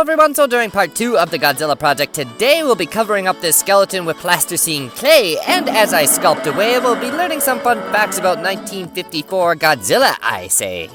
Hello everyone, so during part 2 of the Godzilla project today, we'll be covering up this skeleton with plasticine clay, and as I sculpt away, we'll be learning some fun facts about 1954 Godzilla, I say.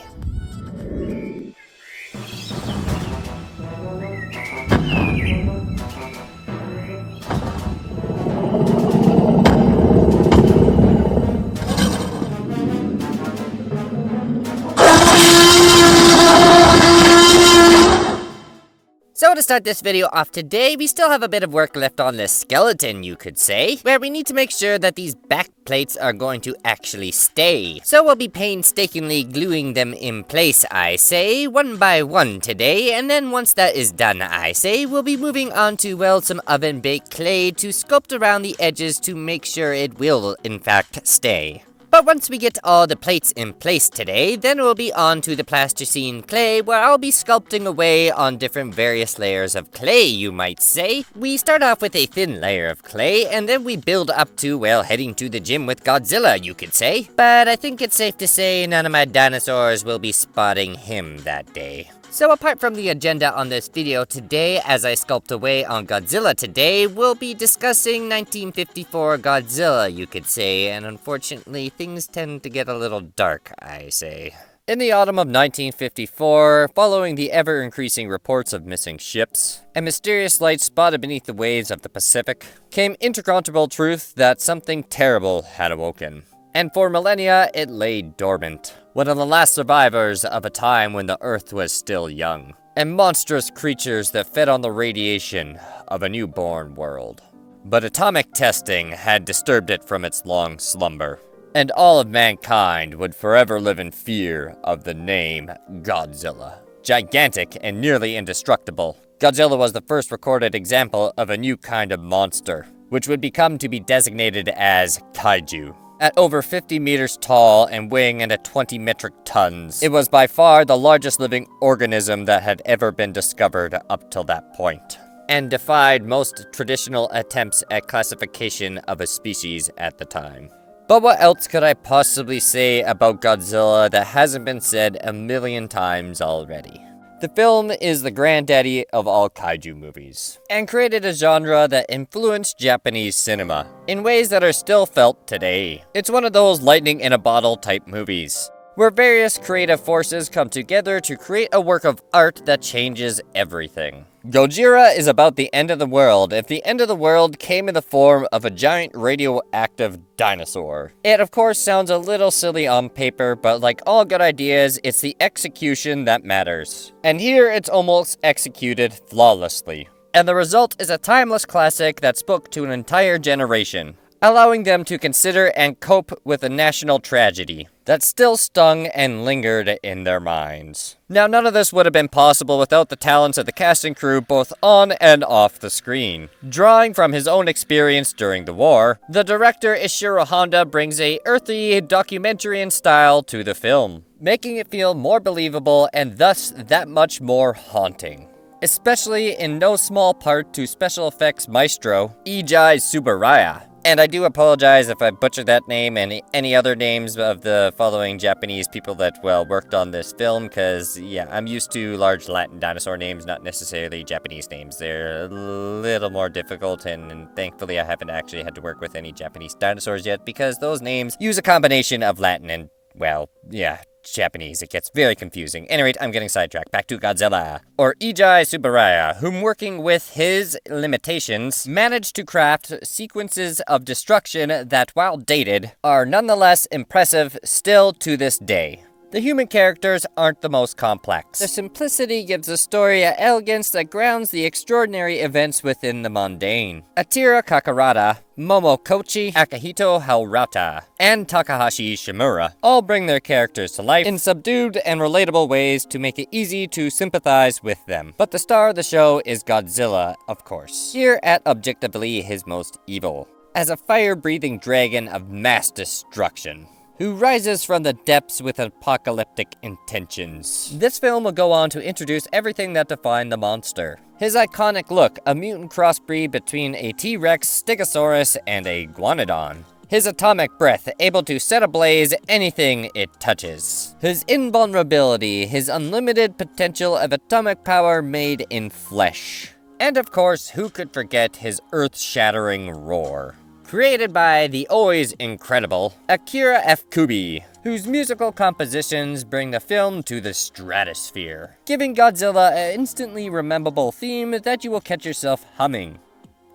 So to start this video off today, we still have a bit of work left on this skeleton, you could say, where we need to make sure that these back plates are going to actually stay. So we'll be painstakingly gluing them in place, I say, one by one today, and then once that is done, I say, we'll be moving on to, well, some oven-baked clay to sculpt around the edges to make sure it will, in fact, stay. But once we get all the plates in place today, then we'll be on to the plasticine clay, where I'll be sculpting away on different various layers of clay, you might say. We start off with a thin layer of clay, and then we build up to, well, heading to the gym with Godzilla, you could say. But I think it's safe to say none of my dinosaurs will be spotting him that day. So apart from the agenda on this video today, as I sculpt away on Godzilla today, we'll be discussing 1954 Godzilla, you could say, and unfortunately, things tend to get a little dark, I say. In the autumn of 1954, following the ever-increasing reports of missing ships, and mysterious lights spotted beneath the waves of the Pacific, came incontrovertible truth that something terrible had awoken. And for millennia, it lay dormant, one of the last survivors of a time when the Earth was still young, and monstrous creatures that fed on the radiation of a newborn world. But atomic testing had disturbed it from its long slumber, and all of mankind would forever live in fear of the name Godzilla. Gigantic and nearly indestructible, Godzilla was the first recorded example of a new kind of monster, which would become to be designated as kaiju. At over 50 meters tall and weighing in at 20 metric tons, it was by far the largest living organism that had ever been discovered up till that point, and defied most traditional attempts at classification of a species at the time. But what else could I possibly say about Godzilla that hasn't been said a million times already? The film is the granddaddy of all kaiju movies, and created a genre that influenced Japanese cinema in ways that are still felt today. It's one of those lightning in a bottle type movies, where various creative forces come together to create a work of art that changes everything. Gojira is about the end of the world if the end of the world came in the form of a giant radioactive dinosaur. It of course sounds a little silly on paper, but like all good ideas, it's the execution that matters. And here it's almost executed flawlessly. And the result is a timeless classic that spoke to an entire generation, allowing them to consider and cope with a national tragedy that still stung and lingered in their minds. Now, none of this would have been possible without the talents of the cast and crew both on and off the screen. Drawing from his own experience during the war, the director Ishiro Honda brings a earthy, documentarian style to the film, making it feel more believable and thus that much more haunting. Especially in no small part to special effects maestro Eiji Tsuburaya. And I do apologize if I butchered that name and any other names of the following Japanese people that, well, worked on this film, because, yeah, I'm used to large Latin dinosaur names, not necessarily Japanese names. They're a little more difficult, and thankfully I haven't actually had to work with any Japanese dinosaurs yet, because those names use a combination of Latin and, well, yeah, Japanese. It gets very confusing. Anyway, I'm getting sidetracked. Back to Godzilla, or Eiji Tsuburaya, whom working with his limitations, managed to craft sequences of destruction that, while dated, are nonetheless impressive still to this day. The human characters aren't the most complex. Their simplicity gives the story an elegance that grounds the extraordinary events within the mundane. Akira Kakarada, Momokochi Akihito Haurata, and Takahashi Shimura all bring their characters to life in subdued and relatable ways to make it easy to sympathize with them. But the star of the show is Godzilla, of course, here at objectively his most evil, as a fire-breathing dragon of mass destruction, who rises from the depths with apocalyptic intentions. This film will go on to introduce everything that defined the monster. His iconic look, a mutant crossbreed between a T-Rex, Stegosaurus, and a Guanodon. His atomic breath, able to set ablaze anything it touches. His invulnerability, his unlimited potential of atomic power made in flesh. And of course, who could forget his earth-shattering roar? Created by the always incredible Akira F. Kubi, whose musical compositions bring the film to the stratosphere, giving Godzilla an instantly rememberable theme that you will catch yourself humming.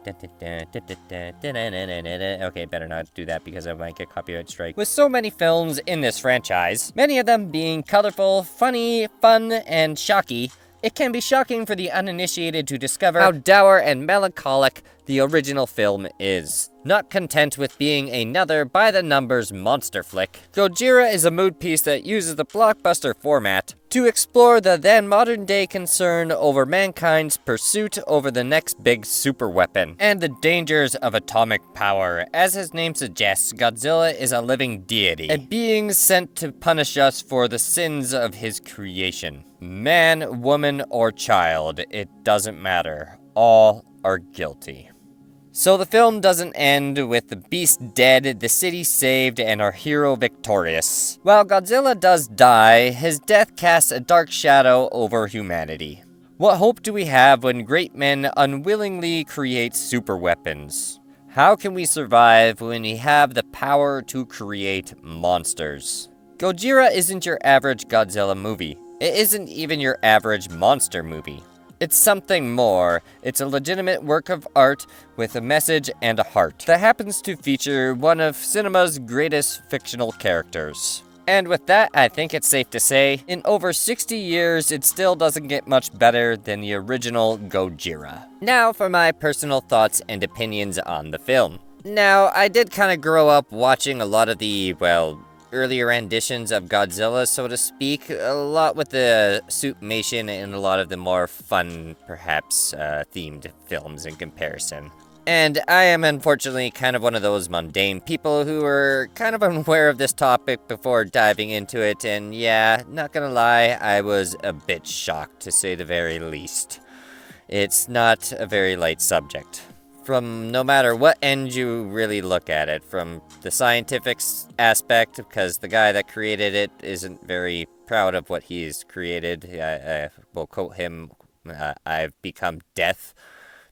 Okay, better not do that because I might get copyright strike. With so many films in this franchise, many of them being colorful, funny, fun, and shocky, it can be shocking for the uninitiated to discover how dour and melancholic the original film is. Not content with being another by-the-numbers monster flick, Gojira is a mood piece that uses the blockbuster format to explore the then modern-day concern over mankind's pursuit over the next big superweapon, and the dangers of atomic power. As his name suggests, Godzilla is a living deity, a being sent to punish us for the sins of his creation. Man, woman, or child, it doesn't matter. All are guilty. So the film doesn't end with the beast dead, the city saved, and our hero victorious. While Godzilla does die, his death casts a dark shadow over humanity. What hope do we have when great men unwillingly create superweapons? How can we survive when we have the power to create monsters? Gojira isn't your average Godzilla movie. It isn't even your average monster movie. It's something more. It's a legitimate work of art with a message and a heart that happens to feature one of cinema's greatest fictional characters. And with that, I think it's safe to say, in over 60 years, it still doesn't get much better than the original Gojira. Now for my personal thoughts and opinions on the film. Now, I did kind of grow up watching a lot of the, earlier renditions of Godzilla, so to speak, a lot with the Suitmation and a lot of the more fun, perhaps, themed films in comparison. And I am unfortunately kind of one of those mundane people who are kind of unaware of this topic before diving into it, and yeah, not gonna lie, I was a bit shocked to say the very least. It's not a very light subject. From no matter what end you really look at it, from the scientific aspect, because the guy that created it isn't very proud of what he's created. I will quote him, I've become death,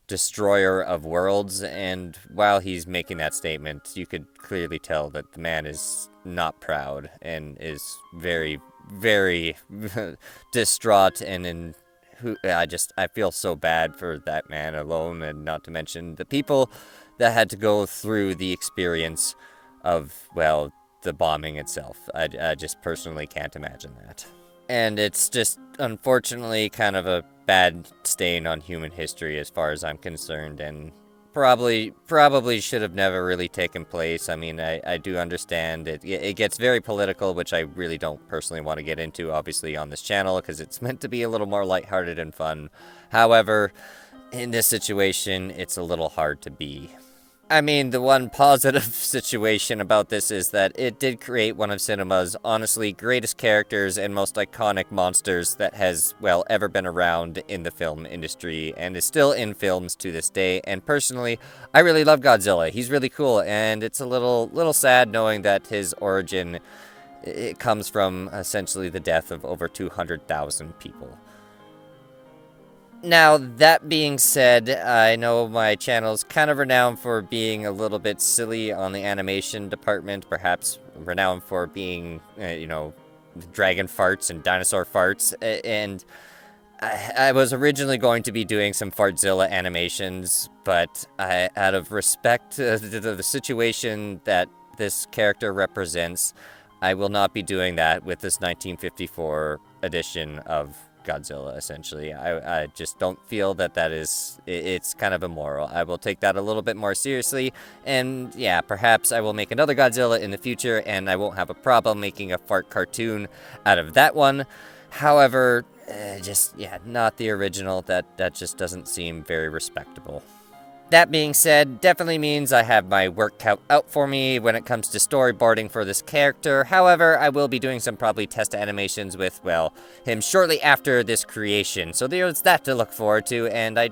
destroyer of worlds, and while he's making that statement, you could clearly tell that the man is not proud and is very, very distraught and I feel so bad for that man alone, and not to mention the people that had to go through the experience of, the bombing itself. I just personally can't imagine that. And it's just, unfortunately, kind of a bad stain on human history as far as I'm concerned, and probably should have never really taken place. I mean, I do understand it gets very political, which I really don't personally want to get into, obviously, on this channel, because it's meant to be a little more lighthearted and fun. However, in this situation, it's a little hard to be. I mean, the one positive situation about this is that it did create one of cinema's honestly greatest characters and most iconic monsters that has, ever been around in the film industry and is still in films to this day. And personally, I really love Godzilla. He's really cool, and it's a little sad knowing that his origin, it comes from essentially the death of over 200,000 people. Now, that being said, I know my channel's kind of renowned for being a little bit silly on the animation department, perhaps renowned for being, dragon farts and dinosaur farts, and I was originally going to be doing some Fartzilla animations, but out of respect to the situation that this character represents, I will not be doing that with this 1954 edition of Godzilla, essentially. I just don't feel that it's kind of immoral. I will take that a little bit more seriously, and yeah, perhaps I will make another Godzilla in the future, and I won't have a problem making a fart cartoon out of that one. However, not the original. That just doesn't seem very respectable. That being said, definitely means I have my work cut out for me when it comes to storyboarding for this character. However, I will be doing some probably test animations with, well, him shortly after this creation. So there's that to look forward to, and I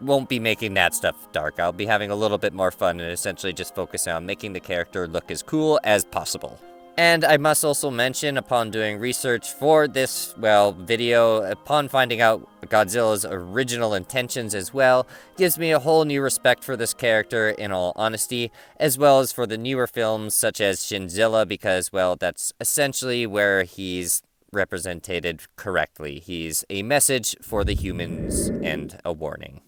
won't be making that stuff dark. I'll be having a little bit more fun and essentially just focus on making the character look as cool as possible. And I must also mention, upon doing research for this, well, video, upon finding out Godzilla's original intentions as well, gives me a whole new respect for this character, in all honesty, as well as for the newer films such as Shinzilla, because, well, that's essentially where he's represented correctly. He's a message for the humans and a warning.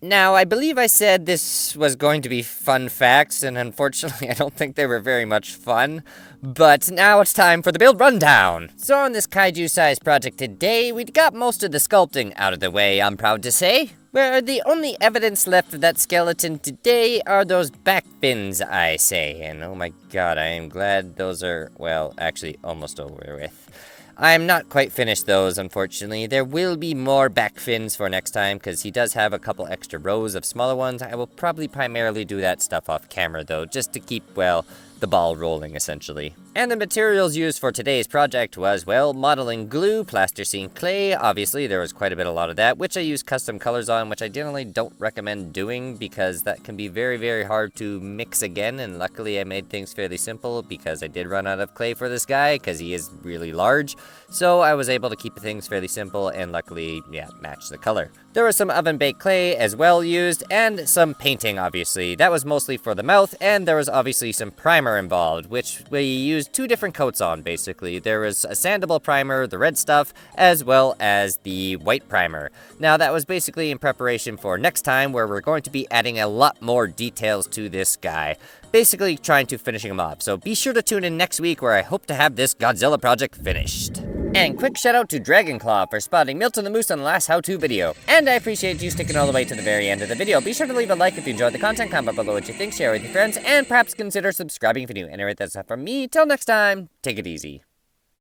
Now, I believe I said this was going to be fun facts, and unfortunately I don't think they were very much fun, but now it's time for the build rundown. So on this kaiju-sized project today, we got most of the sculpting out of the way, I'm proud to say. Where the only evidence left of that skeleton today are those back fins, I say, and oh my god, I am glad those are, well, actually almost over with. I'm not quite finished those, unfortunately. There will be more back fins for next time, because he does have a couple extra rows of smaller ones. I will probably primarily do that stuff off camera, though, just to keep, well, the ball rolling, essentially. And the materials used for today's project was, well, modeling glue, plasticine clay. Obviously, there was quite a lot of that, which I used custom colors on, which I generally don't recommend doing, because that can be very, very hard to mix again, and luckily I made things fairly simple, because I did run out of clay for this guy, because he is really large, so I was able to keep things fairly simple, and luckily, yeah, match the color. There was some oven-baked clay as well used, and some painting, obviously. That was mostly for the mouth, and there was obviously some primer involved, which we used two different coats on, basically. There was a sandable primer, the red stuff, as well as the white primer. Now, that was basically in preparation for next time, where we're going to be adding a lot more details to this guy. Basically trying to finishing him off, so be sure to tune in next week, where I hope to have this Godzilla project finished. And quick shout out to Dragonclaw for spotting Milton the Moose on the last how-to video. And I appreciate you sticking all the way to the very end of the video. Be sure to leave a like if you enjoyed the content, comment below what you think, share with your friends, and perhaps consider subscribing if you're new. Anyway, that's it from me. Till next time, take it easy.